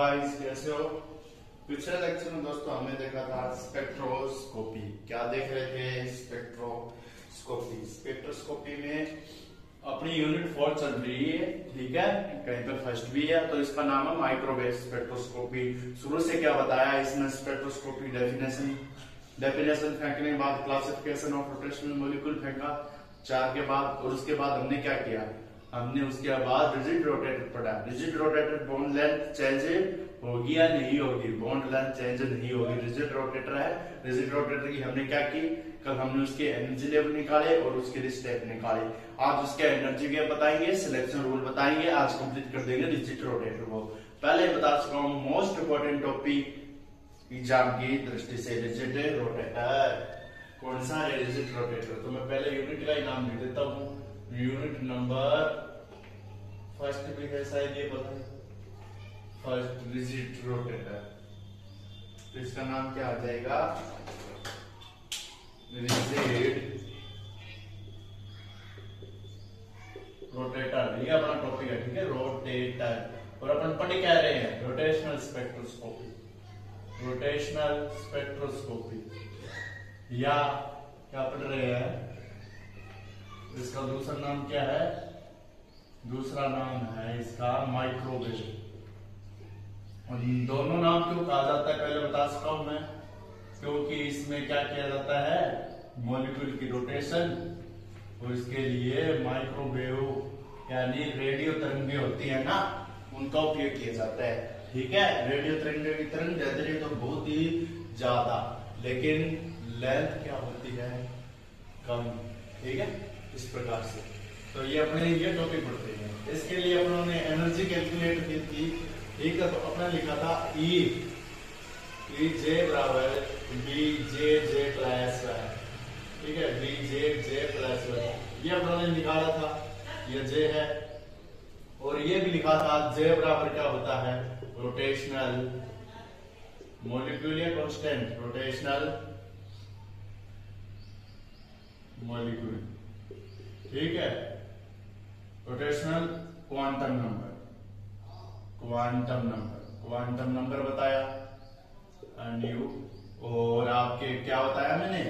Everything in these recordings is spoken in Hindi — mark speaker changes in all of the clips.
Speaker 1: गाइस, कैसे हो। पिछले लेक्चर में दोस्तों हमने देखा था स्पेक्ट्रोस्कोपी। क्या देख रहे थे? स्पेक्ट्रोस्कोपी। स्पेक्ट्रोस्कोपी में अपनी यूनिट 4 चल रही है, ठीक है। कहीं पर फर्स्ट भी है, तो इसका नाम है माइक्रोवेव स्पेक्ट्रोस्कोपी। शुरू से क्या बताया इसमें? स्पेक्ट्रोस्कोपी डेफिनेशन फेंकने के बाद क्लासिफिकेशन ऑफ रोटेशनल मॉलिक्यूल फेंका 4 के बाद, और उसके बाद हमने क्या किया? हमने उसके बाद रिजिड रोटेटर पढ़ा। Rigid rotator bond length change होगी या नहीं होगी? बॉन्ड लेंथ चेंज नहीं होगी। रिजिड रोटेटर है। रिजिड रोटेटर की हमने क्या की? कल हमने उसके एनर्जी लेवल निकाले और उसके स्टेप निकाले। आज उसके एनर्जी गैप बताएंगे, सिलेक्शन रूल बताएंगे। आज कंप्लीट कर देंगे रिजिड रोटेटर को। पहले बता चुका हूं मोस्ट इंपोर्टेंट टॉपिक एग्जाम की दृष्टि से, रिजिड रोटेटर। कौन सा है रिजिड रोटेटर? तो मैं पहले यूनिट का ही नाम लिख देता हूं। यूनिट नंबर फर्स्ट भी है शायद, ये पता है, फर्स्ट रिजिड रोटेटर। तो इसका नाम क्या आ जाएगा? Rigid rotator. ये अपना टॉपिक है, ठीक है, रोटेटर। और अपन पढ़ क्या रहे हैं? Rotational spectroscopy. रोटेशनल स्पेक्ट्रोस्कोपी या क्या पढ़ रहे हैं? इसका दूसरा नाम क्या है? दूसरा नाम है इसका माइक्रोवेव। और इन दोनों नाम क्यों कहा जाता है पहले बता चुका हूं मैं, क्योंकि इसमें क्या किया जाता है? मॉलिक्यूल की रोटेशन, और इसके लिए माइक्रोवेव यानी रेडियो तरंगें होती है ना, उनका उपयोग किया जाता है, ठीक है। रेडियो तरंगें की तरंग दैर्ध्य तो बहुत ही ज्यादा, लेकिन लेंथ क्या होती है? कम, ठीक है। इस प्रकार से तो ये अपने ये टॉपिक पढ़ते हैं। इसके लिए अपनों ने एनर्जी कैलकुलेट की थी, ठीक है। तो अपने लिखा था ई जे बराबर बी जे जे प्लस वन, ठीक है, बी जे जे प्लस वन। ये अपनों ने निकाला था, ये जे है। और ये भी लिखा था जे बराबर क्या होता है? रोटेशनल मॉलिक्यूल या कांस्टेंट रोटेशनल मॉलिक्यूल, ठीक है। Rotational quantum number, quantum number बताया न्यू। और आपके क्या बताया मैंने?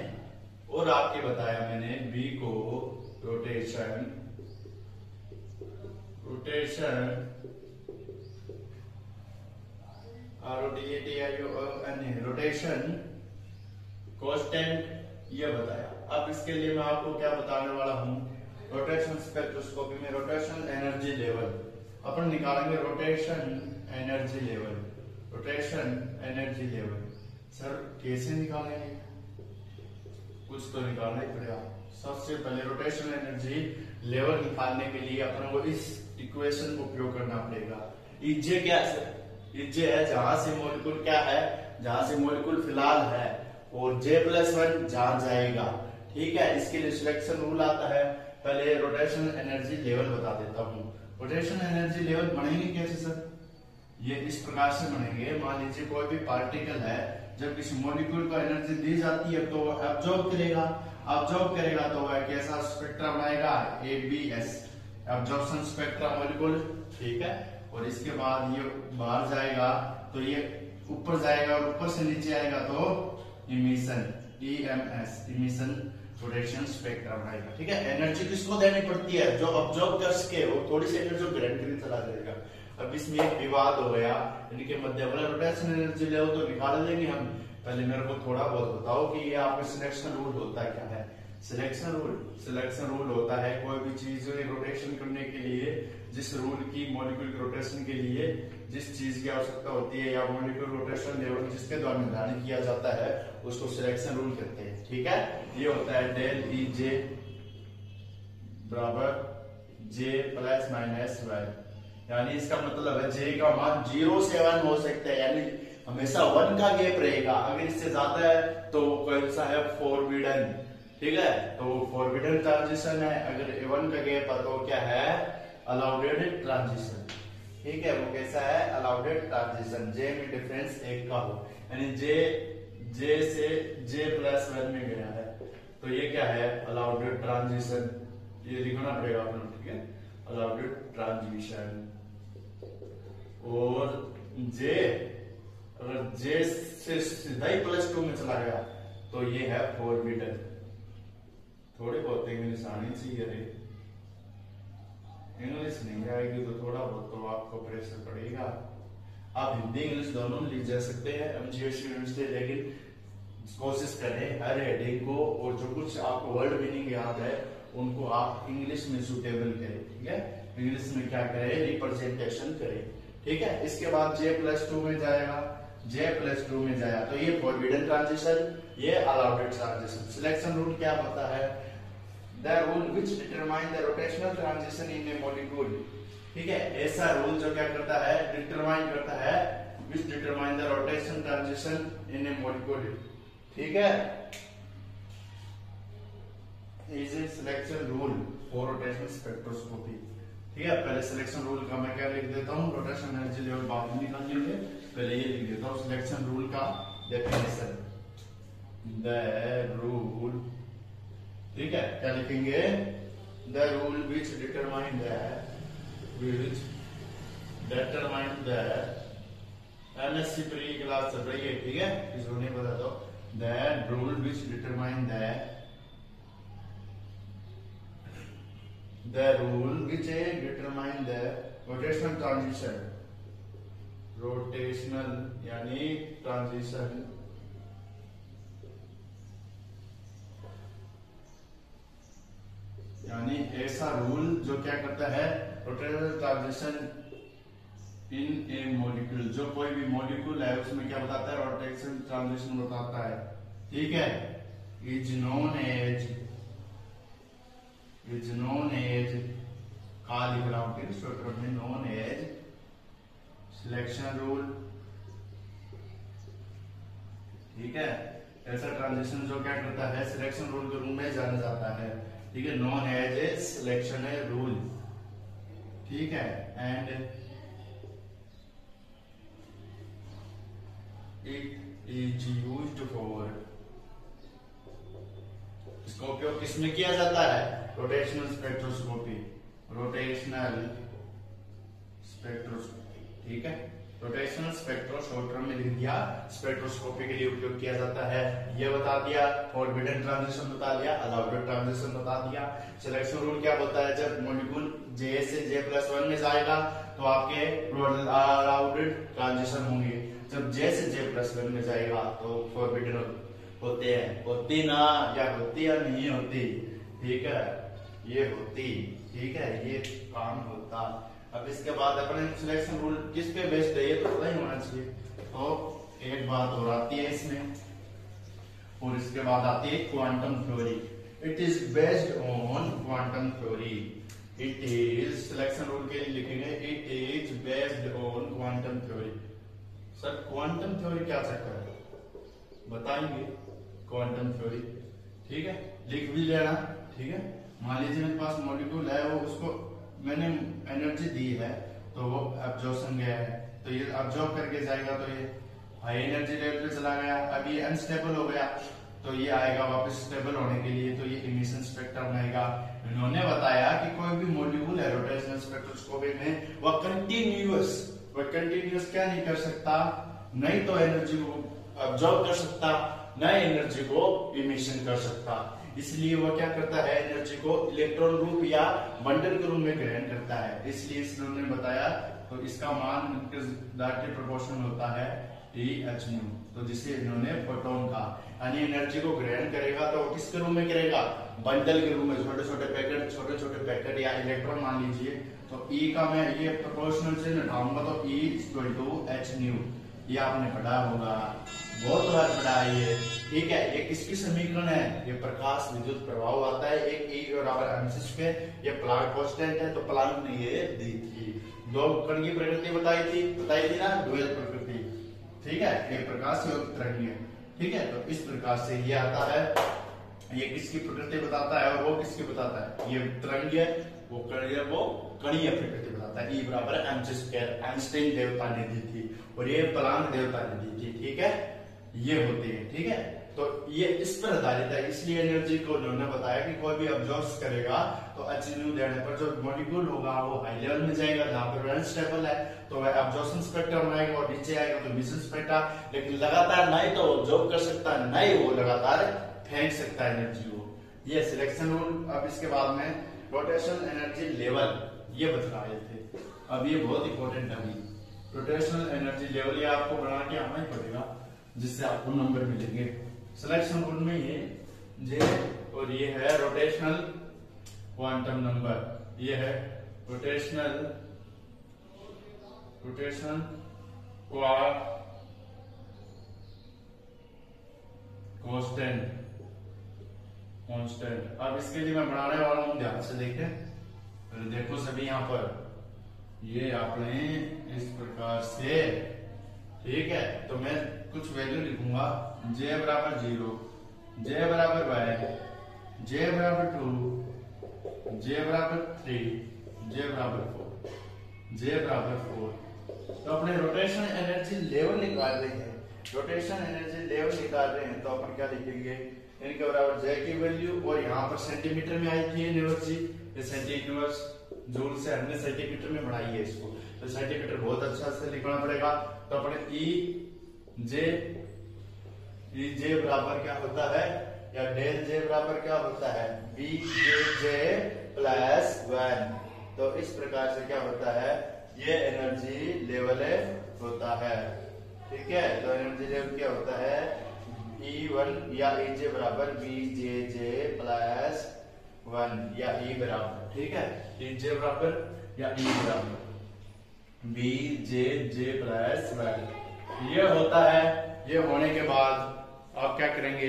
Speaker 1: और आपके बताया मैंने बी को रोटेशन रोटेशन कांस्टेंट, ये बताया। अब इसके लिए मैं आपको क्या बताने वाला हूं? रोटेशन स्पेक्ट्रोस्कोपी में रोटेशन एनर्जी लेवल अपन निकालेंगे। रोटेशन एनर्जी लेवल सर कैसे निकालेंगे? कुछ तो निकालना ही पड़ेगा। सबसे पहले रोटेशन एनर्जी लेवल निकालने के लिए अपन को इस इक्वेशन को उपयोग करना पड़ेगा। इजे क्या है? इजे है जहां से मॉलिक्यूल क्या है, जहां से मॉलिक्यूल फिलहाल है, और J+1 जहां जाएगा, ठीक है। इसके लिए सिलेक्शन रूल आता है। पहले रोटेशन एनर्जी लेवल बता देता हूं। रोटेशन एनर्जी लेवल बनेंगे कैसे सर? ये इस प्रकार से बनेंगे। मान लीजिए कोई भी पार्टिकल है, जब किसी मॉलिक्यूल को एनर्जी दी जाती है तो वह एब्जॉर्ब करेगा तो वह कैसा स्पेक्ट्रा बनाएगा? ABS, एब्जॉर्प्शन स्पेक्ट्रा मॉलिक्यूल, ठीक है। और इसके बाद ये बाहर जाएगा तो ये ऊपर जाएगा, और ऊपर से नीचे आएगा तो emission, EMS, emission rotation spectra बनाएगा, ठीक है। एनर्जी किसको देनी पड़ती है? जो ऑब्जर्व कर सके, वो थोड़ी सी एनर्जी ग्रहण करके चला जाएगा। अब इसमें एक विवाद हो गया, इनके मध्य वाला रोटेशन एनर्जी लेवल तो निकाल लेंगे हम। पहले मेरे को थोड़ा बहुत बताओ कि ये आपका सिलेक्शन रूल होता क्या है? सिलेक्शन रूल होता है कोई भी चीज रोटेशन करने के लिए, जिस रूल की मॉलिक्यूल के रोटेशन के लिए जिस चीज की आवश्यकता होती है, या मॉलिक्यूल रोटेशन लेवल जिसके द्वारा निर्धारित किया जाता है, उसको सिलेक्शन रूल कहते हैं, ठीक है। ये होता है डेल ई जे बराबर J+-1, यानी इसका मतलब है J का मान 0 से 1 हो सकता है, यानी हमेशा 1 का गैप रहेगा। अगर इससे ज्यादा है तो कौन सा है? फॉरबिडन, ठीक है। तो फॉरबिडन ट्रांजिशन है। अगर 1 का गैप है तो क्या है? अलाउडेड ट्रांजिशन, ठीक है। वो कैसा है? Allowed transition. J में डिफरेंस 1 का हो, यानी J से J+1 में गया है, तो ये क्या है? Allowed transition. ये लिखना पड़ेगा आपको, ठीक है, अलाउडेड ट्रांजिशन। और जे, अगर जे से सीधा ही +2 में चला गया तो ये है फॉरबिडन। थोड़े बहुत इंग्लिश आनी चाहिए रे, इंग्लिश नहीं आएगी तो थोड़ा बहुत तो आपको प्रेशर पड़ेगा। आप हिंदी इंग्लिश दोनों लिख जा सकते हैं एमजीएस यूनिवर्सिटी, लेकिन कोशिश करें हर हेडिंग को और जो कुछ आपको वर्ड मीनिंग याद है उनको आप इंग्लिश में सुटेबल करें। ठीक है, इंग्लिश में क्या करें, रिप्रेजेंटेशन करें। ठीक है, इसके बाद J+2 में जाएगा, J+2 में जाया तो ये फॉरबिडन ट्रांजिशन, ये अलाउड ट्रांजिशन। सिलेक्शन रूल क्या होता है, the rule which determine the rotational transition in A molecule. ठीक है, ऐसा रूल जो क्या करता है, डिटरमाइन करता है, विच determine the rotation transition in A molecule. ठीक है, is a selection rule for rotational spectroscopy. ठीक है, पहले सिलेक्शन रूल का मैं क्या लिख देता हूँ, रोटेशन एनर्जी लेवल बाद में निकाल लेंगे, पहले ये लिख देता हूँ सिलेक्शन रूल का डेफिनेशन। द रूल, ठीक है, क्या लिखेंगे, the rule which determine the MSc pre class चल रही है। ठीक है, इसको नहीं बता दो, the rule which determine the rule which determine the rotational transition, rotational यानी transition, यानी ऐसा रूल जो क्या करता है, rotational transition in A molecule, जो कोई भी मॉलिक्यूल है उसमें क्या बताता है, रोटेशन ट्रांजिशन बताता है। ठीक है, इज नोन एज का लिख रहा हूं फिर शॉर्ट में, नोन एज सिलेक्शन रूल। ठीक है, ऐसा ट्रांजिशन जो क्या करता है, सिलेक्शन रूल के रूप में जाना जाता है। ठीक है, known as a selection rule. ठीक है, and it is used for, इसका उपयोग किसमें किया जाता है, रोटेशनल स्पेक्ट्रोस्कोपी, रोटेशनल स्पेक्ट्रोस्कोपी। ठीक है, रोटेशनल स्पेक्ट्रोस्कोपी में लिख दिया, स्पेक्ट्रोस्कोपी के लिए उपयोग किया जाता है, ये बता दिया। फॉरबिडन ट्रांजिशन बता दिया, अलाउड ट्रांजिशन बता दिया। सिलेक्शन रूल क्या होता है, जब मॉलिक्यूल J से J+1 में जाएगा तो आपके अलाउड ट्रांजिशन होंगे, जब J से J+1 में जाएगा तो फॉरबिडन होते हैं। होती ना, या होती या नहीं होती। ठीक है, ये होती। ठीक है, ये काम होता। अब इसके बाद अपने सिलेक्शन रूल किस पे बेस्ड है, ये तो पता ही होना चाहिए। तो एक बात और आती है इसमें, और इसके बाद आती है quantum theory. It is based on quantum theory. It is, selection rule के लिए लिखेंगे, it is based on quantum theory. Sir quantum theory क्या चक्कर है, बताएंगे क्वांटम थ्योरी। ठीक है, लिख भी लेना। ठीक है, मान लीजिए मेरे पास मॉलिक्यूल है, वो उसको मैंने एनर्जी दी है तो वो एब्जॉर्प्शन गया है, तो ये एब्जॉर्ब करके जाएगा तो ये हाई एनर्जी लेवल पे चला गया। अब ये अनस्टेबल हो गया तो ये आएगा वापस स्टेबल होने के लिए, तो ये इमिशन स्पेक्ट्रम आएगा। इन्होंने बताया कि कोई भी मॉलिक्यूल है रोटेशनल स्पेक्ट्रोस्कोपी में, वह कंटिन्यूअस क्या नहीं कर सकता, नहीं तो एनर्जी को एब्जॉर्ब कर सकता, नए एनर्जी को इमिशन कर सकता। इसलिए वह क्या करता है, एनर्जी को इलेक्ट्रॉन रूप या बंडल के रूप में ग्रहण करता है। इसलिए इन्होंने बताया, तो इसका मान किस डायरेक्टली प्रोपोर्शनल होता है, Ehν, तो जिसे इन्होंने फोटोन का, यानी एनर्जी को ग्रहण करेगा तो किसके रूप में करेगा, बंडल के रूप में, छोटे छोटे पैकेट या इलेक्ट्रॉन मान लीजिए। तो E का मैं ये प्रोपोर्शनल से हटाऊंगा तो E=hν, ये आपने पढ़ा होगा, बहुत बार पढ़ा है ये। ठीक है, ये किसकी समीकरण है, ये प्रकाश विद्युत प्रभाव आता है, एक E=mc², ये प्लांक कांस्टेंट है, तो प्लांक ने ये दी थी। दो कण की प्रकृति बताई थी ना, ड्यूअल प्रकृति। ठीक है, ये प्रकाश और तरंगीय। ठीक है, तो इस प्रकार से ये आता है, ये किसकी प्रकृति बताता है और वो किसकी बताता है, ये तरंगीय, वो कणीय प्रकृति बताता है। E=mc², आइंस्टाइन देवता ने दी थी और ये प्लांक देवता ने दी थी। ठीक है, ये होते हैं। ठीक है, तो ये इस पर आधारित है, इसलिए एनर्जी को उन्होंने बताया कि कोई भी अब्जॉर्ब करेगा तो एचन्यू देने पर जो मॉलिक्यूल होगा वो हाई लेवल में जाएगा, जहां पर वैलेंस स्टेबल है तो वह अब्जॉर्प्शन स्पेक्ट्रम बनाएगा, और नीचे आएगा तो मिशन स्पेक्ट्रम। लेकिन लगातार ना ही तो ऑब्जॉर्ब कर सकता है, ना ही वो लगातार फेंक सकता है एनर्जी को। ये सिलेक्शन रूल। अब इसके बाद में रोटेशनल एनर्जी लेवल ये बता रहे थे। अब ये बहुत इंपॉर्टेंट है, अभी रोटेशनल एनर्जी लेवल ये आपको बना के आना ही पड़ेगा, जिससे आपको नंबर मिलेंगे। सिलेक्शन रूल में ये जे और ये है रोटेशनल क्वांटम नंबर, ये है रोटेशनल कांस्टेंट। अब इसके लिए मैं बनाने वाला हूं, ध्यान से देखें। देखो सभी यहाँ पर ये आपने इस प्रकार से, ठीक है, तो मैं कुछ वैल्यू लिखूंगा। जे बराबर 0, जे बराबर 1, जे बराबर 2, जे बराबर 3, जे बराबर 4, जे बराबर 4। तो अपने रोटेशन एनर्जी लेवल निकाल रहे हैं, रोटेशन एनर्जी लेवल निकाल रहे हैं, तो अपन क्या लिखेंगे, इनके बराबर जे की वैल्यू, और यहाँ पर सेंटीमीटर में आई थी एनर्जी, ये सेंटी इनवर्स जूल से हमने सेंटीमीटर में बढ़ाई है इसको, तो सेंटीमीटर बहुत अच्छा से लिखना पड़ेगा। तो अपने ई जे बराबर क्या होता है, या डेल जे बराबर क्या होता है, बी जे प्लस 1। तो इस प्रकार से क्या होता है, ये एनर्जी लेवल होता है, ठीक है। तो एनर्जी लेवल क्या होता है, E1 या EJ बराबर BJJ प्लस 1 या E बराबर, ठीक है, EJ बराबर या E बराबर BJJ प्लस 1 ये होता है। ये होने के बाद आप क्या करेंगे,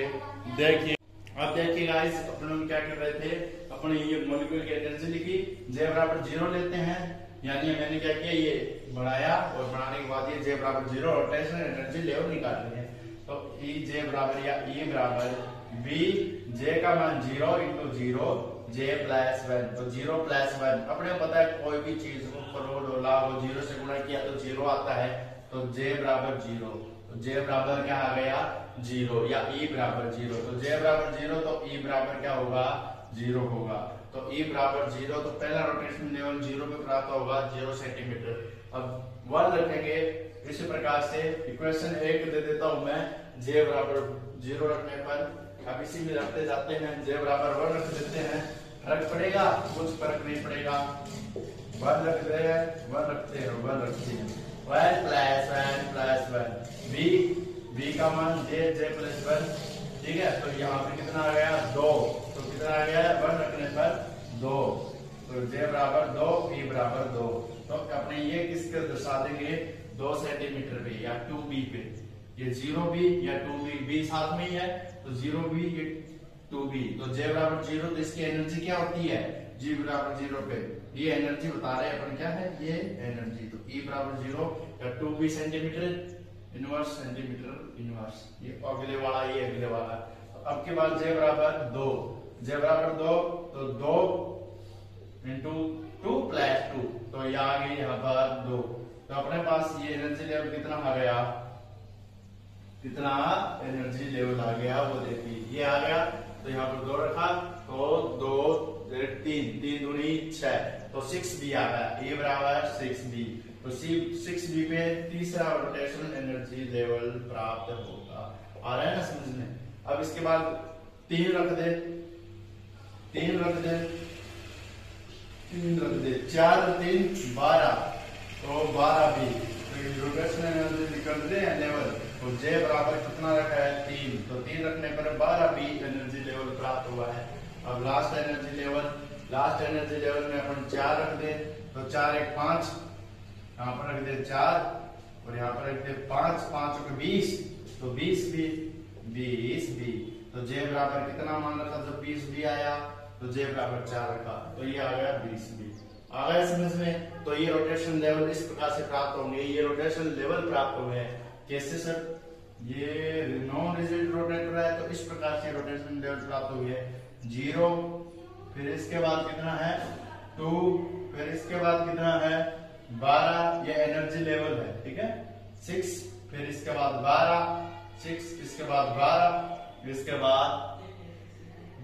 Speaker 1: देखिए, आप देखिए गाइस, अपन क्या कर रहे थे, अपने ये मॉलिक्यूल की एनर्जी लिखी, J बराबर 0 लेते हैं, यानी मैंने क्या किया, ये बढ़ाया, और बढ़ाने के बाद ये J बराबर 0 रोटेशनल एनर्जी लेवल निकाल रहे हैं। तो E J बराबर या E बराबर B J का मान 0 इंटू 0 J प्लस 1, तो 0 प्लस 1 अपने पता है, कोई भी चीज को करोड़ डोला वो 0 से गुणा किया तो 0 आता है, तो J बराबर 0, तो J बराबर क्या आ गया 0, या E बराबर 0, तो J बराबर 0 तो E बराबर क्या होगा 0 होगा। तो E बराबर 0, तो पहला रोटेशन लेवल 0 पे प्राप्त होगा, 0 सेंटीमीटर। अब 1 रखेंगे, इसी प्रकार से इक्वेशन 1 दे देता हूं मैं, J बराबर 0 रखने पर, अब इसी में रखते जाते हैं, J बराबर 1 रख देते हैं, फर्क पड़ेगा, कुछ फर्क नहीं पड़ेगा, 1 रख रहे हैं, 1 रखते हैं, 1 रखते हैं, 1 प्लस 1 B का मान J प्लस 1, ठीक है। तो यहाँ पे कितना आ गया 2, तो कितना आ गया 1 रखने पर 2, तो J बराबर 2, B बराबर 2। तो अपने ये किसके दर्शा देंगे, 2 सेंटीमीटर पे या 2B पे, ये 0B या 2B, B साथ में ही है, तो 0B ये 2B, तो J बराबर 0, तो इसकी एनर्जी क्या होती है, G बराबर 0 पे, ये एनर्जी बता रहे हैं अपन क्या है, ये एनर्जी। तो E बराबर 0 या 2B centimetre inverse, centimetre inverse, ये अगले वाला, ये अगले वाला। अब के बाद J बराबर 2, J बराबर 2, तो 2 इंटू 2 प्लस 2, तो ये आ गई यहाँ पर 2। तो अपने पास ये एनर्जी लेवल कितना आ गया, कितना एनर्जी लेवल आ गया वो देखिए, ये आ गया, तो यहाँ पर 2 रखा, तो 2 3 दूनी 6, तो 6B आ गया, E बराबर 6B, तो 6B पे तीसरा रोटेशनल एनर्जी लेवल प्राप्त होगा। आ रहा है ना समझ में। अब इसके बाद 3 रख दे, 3 रख दे, 3 रख दे, 4 और 3 12, तो 12B, तो रोटेशनल एनर्जी निकल रहे हैं लेवल, तो J बराबर कितना रखा है 3, तो 3 रखने पर 12B एनर्जी लेवल प्राप्त हुआ है। अब लास्ट एनर्जी लेवल में अपन 4 रख दे, तो 4 1 5, यहाँ पर रख दे 4, और यहाँ पर रख दे 5, 5 और 20, तो 20B, तो J बराबर कितना मान रखा, तो 20B आया, तो J बराबर 4 रखा, तो ये आ गया 20B। आ गया समझ में। तो ये रोटेशन लेवल इस प्रकार से प्राप्त होंगे, ये रोटेशन लेवल प्राप्त हुए हैं। कैसे सर, ये नॉन रिजिड रोटेटर है, तो इस प्रकार से रोटेशन लेवल प्राप्त हुए हैं। 0, फिर इसके बाद कितना है 2, फिर इसके बाद कितना है 12, ये एनर्जी लेवल है, ठीक है। 6, फिर इसके बाद 12, 6 इसके बाद 12, इसके बाद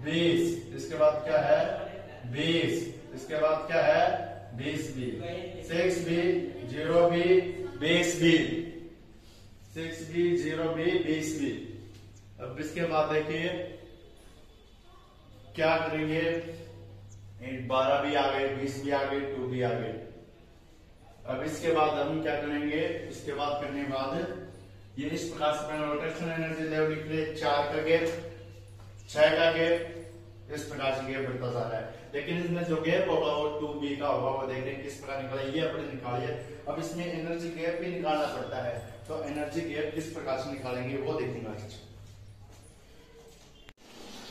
Speaker 1: 20, इसके बाद क्या है 20, इसके बाद क्या है 20b, 6b 0b 20b, 6b 0b 20b। अब इसके बाद देखिए क्या करेंगे, 12 भी आ गए, 20 भी आ गए, 2 भी आ गए। अब इसके बाद हम क्या करेंगे, इसके बाद करने के बाद ये इस प्रकार से रोटेशनल एनर्जी लेवल निकले, 4 का गैप, 6 का गैप, इस प्रकार से गैप बढ़ता जा रहा है। लेकिन इसमें जो गैप होगा वो 2b का होगा, वो देख रहे हैं किस प्रकार निकला, ये अपने निकालिए। अब इसमें एनर्जी गैप भी निकालना पड़ता है, तो एनर्जी गैप किस प्रकार से निकालेंगे वो देखेंगे।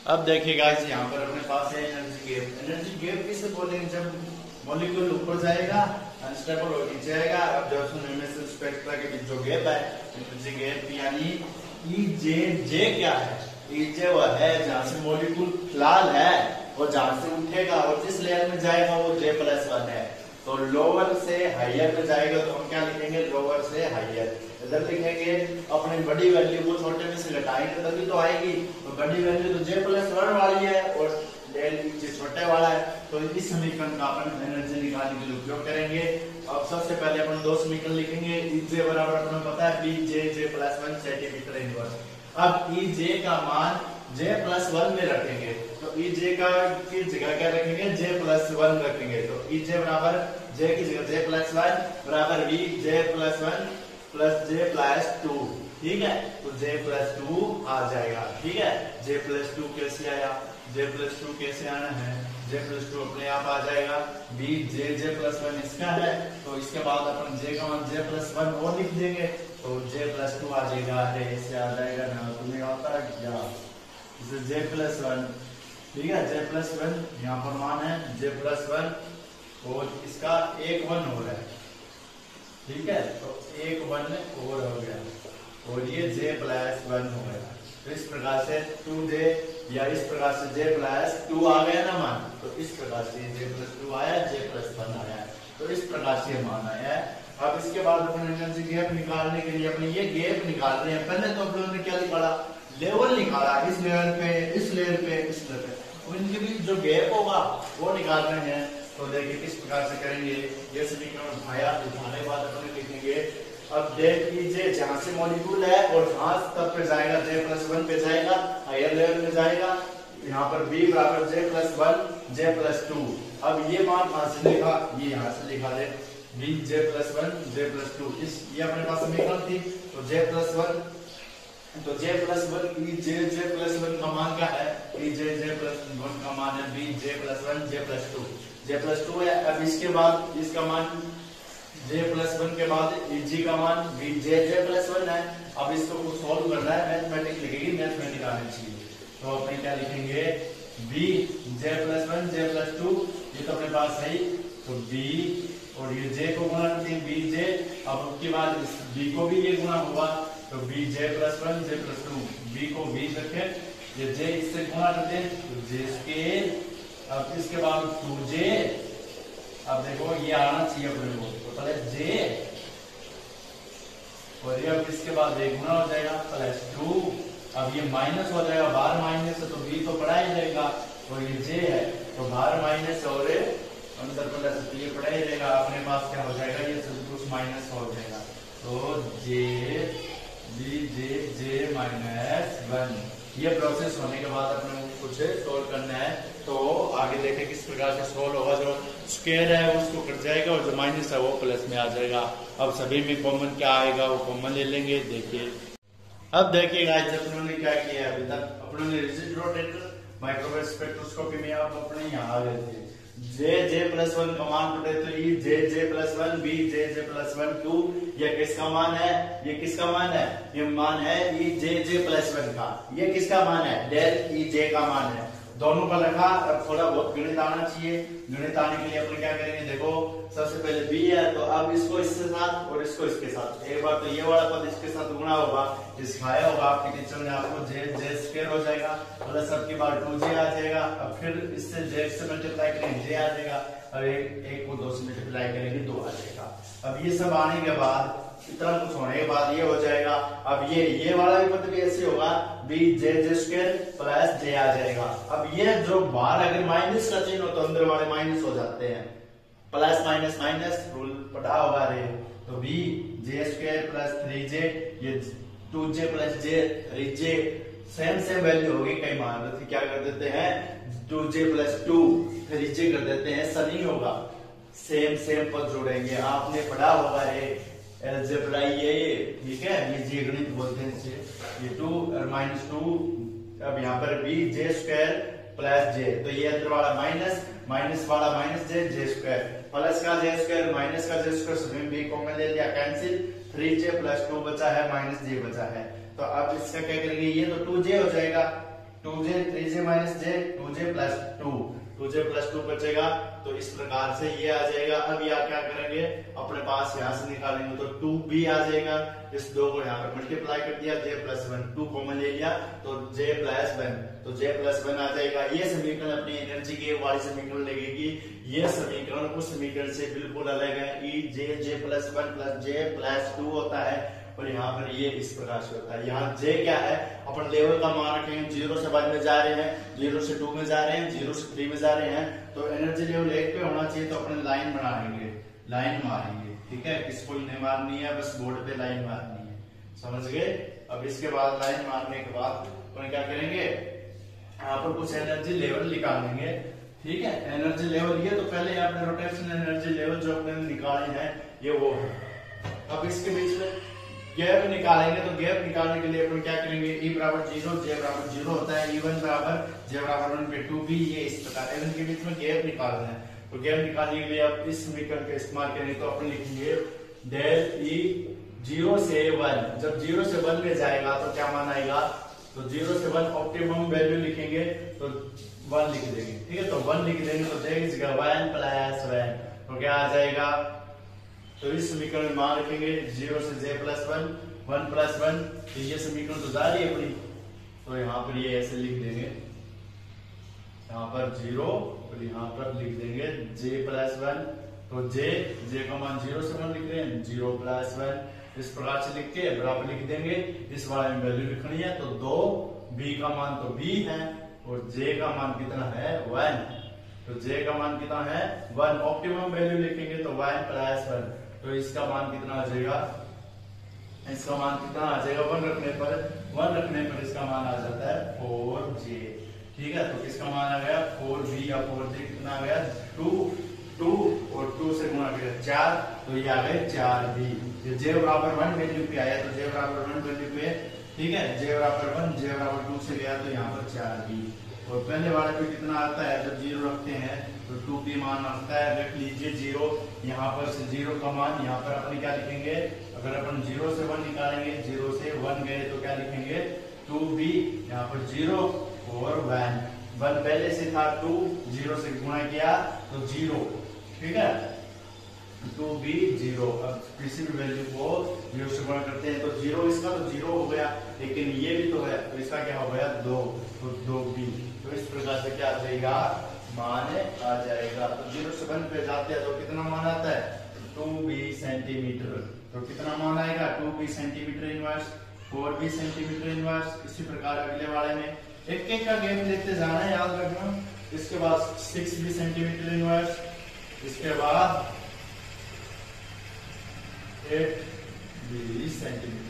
Speaker 1: अब देखिएगा यहाँ पर अपने पास है एनर्जी गैप। एनर्जी गैप किसे बोलेंगे, जब मॉलिक्यूल ऊपर जाएगा अनस्टेबल हो नीचे आएगा। अब जो स्पेक्ट्रा के बीच जो गैप है एनर्जी गैप, यानी EJ क्या है, EJ वह है जहां से मॉलिक्यूल फिलहाल है और जहां से उठेगा और जिस लेयर में जाएगा वो J+1 है। तो लोअर से हायर में जाएगा तो हम क्या लिखेंगे, लोअर से हायर। इधर लिखेंगे अपनी बड़ी वैल्यू को छोटे में से घटाएंगे तभी तो आएगी, तो बड़ी वैल्यू तो J+1 वाली है और J छोटे वाला है। तो इस समीकरण का अपन एनर्जी निकालने के लिए उपयोग करेंगे। अब सबसे पहले अपन दो समीकरण लिखेंगे। EJ बराबर अपने पता है J+1 सेंटीमीटर इनवर्स। अब EJ का मान J+1 में रखेंगे, तो EJ का की जगह क्या रखेंगे, J+1 रखेंगे। तो EJ बराबर J की जगह J+1 बराबर V J+1 प्लस J+2, ठीक है। तो J+2 आ जाएगा, ठीक है। J+2 कैसे आया, J+2 कैसे आना है, J+2 अपने आप आ जाएगा। B J+1 इसका है, तो इसके बाद अपन J का मान J+1 और लिख देंगे, तो J+2 आ जाएगा। ऐसे आ जाएगा ना, तुम्हें आता है क्या, इसे J+1, ठीक है। J+1 यहाँ पर मान है J+1 और इसका 1 1 हो रहा है, ठीक है। तो 1 1 और हो गया और ये J+1 हो गया। तो इस प्रकार से 2J या इस प्रकार से J+2 आ गया ना मान, तो इस प्रकार से J+2 आया, J+1 आया, तो इस प्रकार से मान आया है। अब इसके बाद अपन एनर्जी गैप निकालने के लिए अपने ये गैप निकाल रहे हैं। पहले तो अपन ने क्या निकाला, लेवल निकाला, इस लेवल पे, इस लेवल पे, इस लेवल पे, और इनके बीच जो गैप होगा वो निकाल रहे हैं। तो देखिए किस प्रकार से करेंगे, ये समीकरण उठाया, उठाने के बाद अपन लिखेंगे अब डेल EJ जहां से मॉलिक्यूल है और जहां तक पे जाएगा J+1 पे जाएगा, हायर लेवल में जाएगा। यहाँ पर B बराबर J+1 J+2। अब ये मान कहां से लिखा, ये यहाँ से लिखा है B J+1 J+2। इस ये अपने पास समीकरण थी, तो J+1 J+1 का मान क्या है, J+1 का मान है B J+1 J+2 है। अब इसके बाद इसका मान J+1 के बाद EG का मान B J+1 है। अब इसको कुछ सॉल्व करना है, मैथमेटिक्स लिखेगी, मैथमेटिक्स आनी चाहिए। तो अपन क्या लिखेंगे, B J+1 J+2, ये तो अपने पास है, तो B और ये J को गुणा करते हैं BJ। अब उसके बाद इस B को भी ये गुणा होगा, तो B J+1 J+2, B को B रखे, ये J इससे गुणा करते हैं, तो J स्केल। अब इसके बाद 2J, अब देखो ये आना चाहिए अपने को, तो पहले J और ये अब इसके बाद एक गुना हो जाएगा +2। अब ये माइनस हो जाएगा, बाहर माइनस है तो B तो पढ़ा ही जाएगा, और ये J है तो बाहर माइनस और अंदर प्लस, तो ये पढ़ा ही जाएगा। अपने पास क्या हो जाएगा, ये सब कुछ माइनस हो जाएगा, तो J-1। ये प्रोसेस होने के बाद अपने कुछ सोल्व करना है, तो आगे देखें किस प्रकार से सोल्व होगा। जो स्क्वायर है उसको कट जाएगा और जो माइनस है वो प्लस में आ जाएगा। अब सभी में कॉमन क्या आएगा, वो कॉमन ले लेंगे। देखिए अब देखिएगा अपनों ने क्या किया है, अभी तक अपनों ने रिजिड रोटेटर माइक्रोवेव स्पेक्ट्रोस्कोपी में आप अपने यहाँ आ गए थे। J+1 का मान पढ़े तो ये J+1 B J+1 2, ये किसका मान है, ये किसका मान है, ये मान है J+1 का। ये किसका मान है, डेल EJ का मान है। दोनों का रखा। अब थोड़ा बहुत गणित आना चाहिए। गणित आने के लिए अपन क्या करेंगे, देखो सबसे पहले B है तो अब इसको इसके साथ और इसको इसके साथ, एक बार तो ये वाला पद इसके साथ गुणा होगा, सिखाया होगा आपके टीचर ने आपको, J स्क्वायर हो जाएगा, प्लस अब की बार 2J आ जाएगा। अब फिर इससे J से मल्टीप्लाई करेंगे J आ जाएगा। अब एक को 2 से मल्टीप्लाई करेंगे 2 आ जाएगा। अब ये सब आने के बाद इतना कुछ होने के बाद ये हो जाएगा। अब ये वाला भी पद भी ऐसे होगा, B J J square plus J आ जाएगा। अब ये जो बाहर अगर माइनस का चिन्ह हो तो अंदर वाले माइनस हो जाते हैं, प्लस माइनस माइनस रूल पढ़ा होगा रे। तो B J square plus 3j, ये 2j प्लस जे 3j सेम वैल्यू होगी। कई मान लो क्या कर देते हैं 2j प्लस 2 3j कर देते हैं, सनी होगा, सेम पद जोड़ेंगे। आपने पढ़ा होगा ये अलजेब्रा, ये ठीक है, ये जीवगणित बोलते हैं इसे। ये 2 और -2, अब यहाँ पर बी जे स्क्वायर प्लस जे, तो ये अंदर वाला माइनस वाला माइनस जे स्क्वायर, प्लस का जे स्क्वायर माइनस का जे स्क्वायर, सभी में बी कॉमन ले लिया, कैंसिल, 3j प्लस 2 बचा है माइनस जे बचा है। तो अब इसका क्या करेंगे, ये तो 2j हो जाएगा, 2j 3j माइनस जे 2j प्लस 2 बचेगा। तो इस प्रकार से ये आ जाएगा। अब यहाँ क्या करेंगे, अपने पास यहाँ से निकालेंगे तो 2b आ जाएगा। इस 2 को यहाँ पर मल्टीप्लाई कर दिया, j प्लस 1, 2 कॉमन ले लिया तो j प्लस 1, तो j प्लस 1 आ जाएगा। ये समीकरण अपनी एनर्जी के वाली समीकरण लगेगी। ये समीकरण उस समीकरण से बिल्कुल अलग है। ई जे प्लस 1 प्लस j प्लस 2 होता है, और यहाँ पर ये इस प्रकार से होता है। यहाँ j क्या है, अपन लेवल का मान रखेंगे, 0 से 1 में जा रहे हैं, 0 से 2 में जा रहे हैं, 0 से 3 में जा रहे हैं, तो एनर्जी लेवल 1 पे होना चाहिए। तो अपन लाइन बनाएंगे, लाइन मारेंगे, ठीक है, किसको नहीं मारनी है, बस बोर्ड पे लाइन मारनी है, समझ गए। अब इसके बाद लाइन मारने के बाद अपन क्या करेंगे, यहाँ पर कुछ एनर्जी लेवल निकालेंगे, ठीक है। एनर्जी लेवल ये तो पहले आपने रोटेशन एनर्जी लेवल जो अपने निकाले हैं ये वो है। अब इसके बीच में गैप निकालेंगे, तो गैप निकालने के लिए अपन क्या करेंगे, E बराबर 0 J बराबर 0 होता है, E1 बराबर J बराबर 1 पे 2B, ये इस प्रकार इनके के बीच में गैप निकालना है। तो गैप निकालने के लिए अब इस समीकरण का इस्तेमाल करेंगे, तो अपन लिखेंगे डेल E 0 से 1, जब 0 से 1 में जाएगा तो क्या मान आएगा, तो 0 से 1 ऑप्टिमम वैल्यू लिखेंगे तो 1 लिख देंगे, ठीक है। तो 1 लिख देंगे तो J की जगह 1 प्लस 1, तो क्या आ जाएगा, तो इस समीकरण में मान रखेंगे 0 से j प्लस 1, 1 प्लस 1, तो ये समीकरण तो जारी है अपनी। तो यहाँ पर ये ऐसे लिख देंगे, यहाँ पर 0 और यहाँ पर लिख देंगे j प्लस 1, तो j का मान 0 से 1 लिख रहे हैं, 0 प्लस 1 इस प्रकार से लिख के बराबर लिख देंगे। इस वाले में वैल्यू लिखनी है, तो 2b का मान तो b है और j का मान कितना है 1, तो j का मान कितना है 1, ऑप्टिमम वैल्यू लिखेंगे तो 1 प्लस 1, तो इसका मान कितना आ जाएगा, इसका मान कितना आ जाएगा 1 रखने पर इसका मान आ जाता है 4j, ठीक है। तो किसका मान आ गया 4b या 4j कितना आ गया 2 और 2 से गुणा किया 4, तो ये आ गए 4b। j बराबर 1 वैल्यू पे आया, तो j बराबर 1 वैल्यू पे, ठीक है, j बराबर 1 j बराबर 2 से गया तो यहाँ पर 4b। और पहले वाले पे कितना आता है, जब 0 रखते हैं तो 2b मान आता है, रख लीजिए 0, यहाँ पर से 0 का मान यहाँ पर अपन क्या लिखेंगे, अगर अपन 0 से 1 निकालेंगे, 0 से 1 गए तो क्या लिखेंगे 2b, यहाँ पर 0 और 1 पहले से था 2, 0 से गुणा किया तो 0, ठीक है, 2b 0। अब किसी भी वैल्यू को 0 से गुणा करते हैं तो 0, इसका तो 0 हो गया, लेकिन ये भी तो है, तो इसका क्या हो गया 2, तो 2b। तो इस प्रकार से क्या आ जाएगा, मान आ जाएगा। तो 0 से 1 पे जाते हैं तो कितना मान आता है 2b सेंटीमीटर, तो कितना मान आएगा 2b centimetre inverse, 4b centimetre inverse. इसी प्रकार अगले वाले में एक एक का गेम देखते जाना है, याद रखना। इसके बाद 6b सेंटीमीटर इनवर्स, इसके बाद 8b सेंटीमीटर।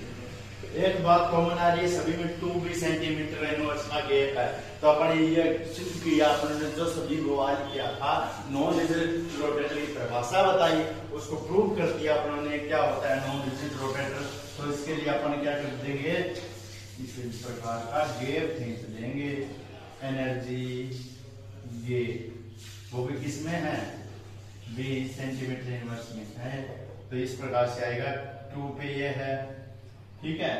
Speaker 1: एक बात कॉमन आ रही है, सभी में 2b सेंटीमीटर इनवर्स का गैप है। तो अपन ये सिद्ध किया, अपने जो सभी को आज किया था, नॉन रिजिड रोटेटर की परिभाषा बताई, उसको प्रूव कर दिया अपनों ने क्या होता है नॉन रिजिड रोटेटर। तो इसके लिए अपन क्या कर देंगे, इस प्रकार का गैप खींच लेंगे, एनर्जी गैप, वो भी किसमें है b सेंटीमीटर इनवर्स में है। तो इस प्रकार से आएगा 2 पे ये है, ठीक है,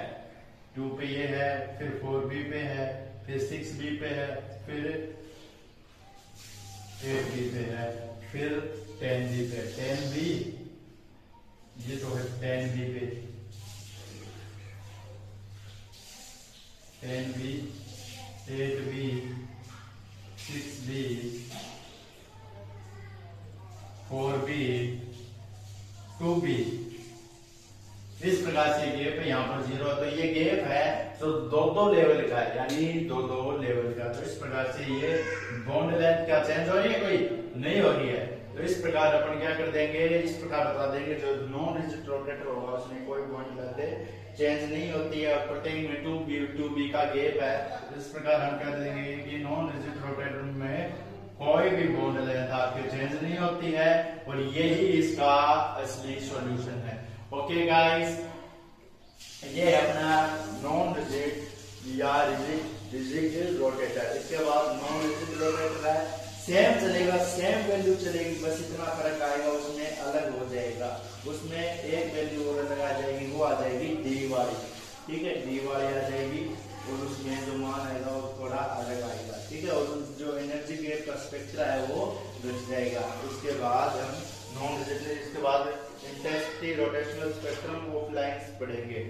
Speaker 1: 2 पे ये है, फिर 4b पे है, फिर 6b पे है, फिर 8b पे है, फिर 10b पे, 10b ये तो है 10b पे, 10b 8b 6b B to be. इस प्रकार से गैप यहाँ पर 0, तो ये गैप है तो दो लेवल का है, यानी दो लेवल का। तो इस प्रकार से ये बॉन्ड लेंथ क्या चेंज हो रही है, कोई नहीं हो रही है। तो इस प्रकार अपन क्या कर देंगे, इस प्रकार बता देंगे जो नॉन रिजिड रोटेटर होगा उसमें कोई बॉन्ड लेंथ चेंज नहीं होती है, और प्रत्येक में 2b का गैप है। इस प्रकार हम कह देंगे कि नॉन रिजिड रोटेटर में कोई भी बॉन्ड लेंथ आपके चेंज नहीं होती है, और यही इसका असली सॉल्यूशन है। ओके गाइस, ये अपना नॉन रिजिड या रिजिड रोटेटर। इसके बाद नॉन रिजिड रोटेटर है, सेम चलेगा, सेम वैल्यू चलेगी, बस इतना फर्क आएगा, उसमें अलग हो जाएगा, उसमें एक वैल्यू और अलग आ जाएगी, वो आ जाएगी डी वाई। ठीक है, डी वाई आ जाएगी, और उसमें जो मान आएगा वो थोड़ा अलग आएगा। ठीक है, और जो एनर्जी गैप का स्पेक्ट्रा है वो बच जाएगा। उसके बाद हम नॉन रिजिड, इसके बाद intensity rotational spectrum of lines पढ़ेंगे।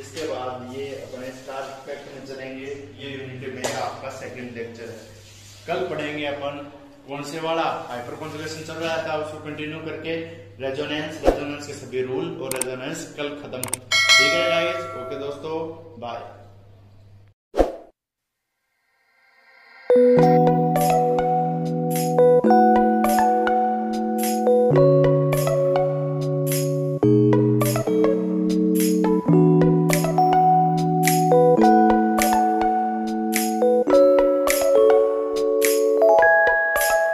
Speaker 1: इसके बाद ये अपने स्टार इफेक्ट में चलेंगे। ये यूनिट में आपका सेकंड लेक्चर है। कल पढ़ेंगे अपन कौन से वाला हाइपर कॉन्जुगेशन चल रहा था उसको कंटिन्यू करके रेजोनेंस के सभी रूल, और रेजोनेंस कल खत्म। ठीक है गाइस, ओके दोस्तों, बाय।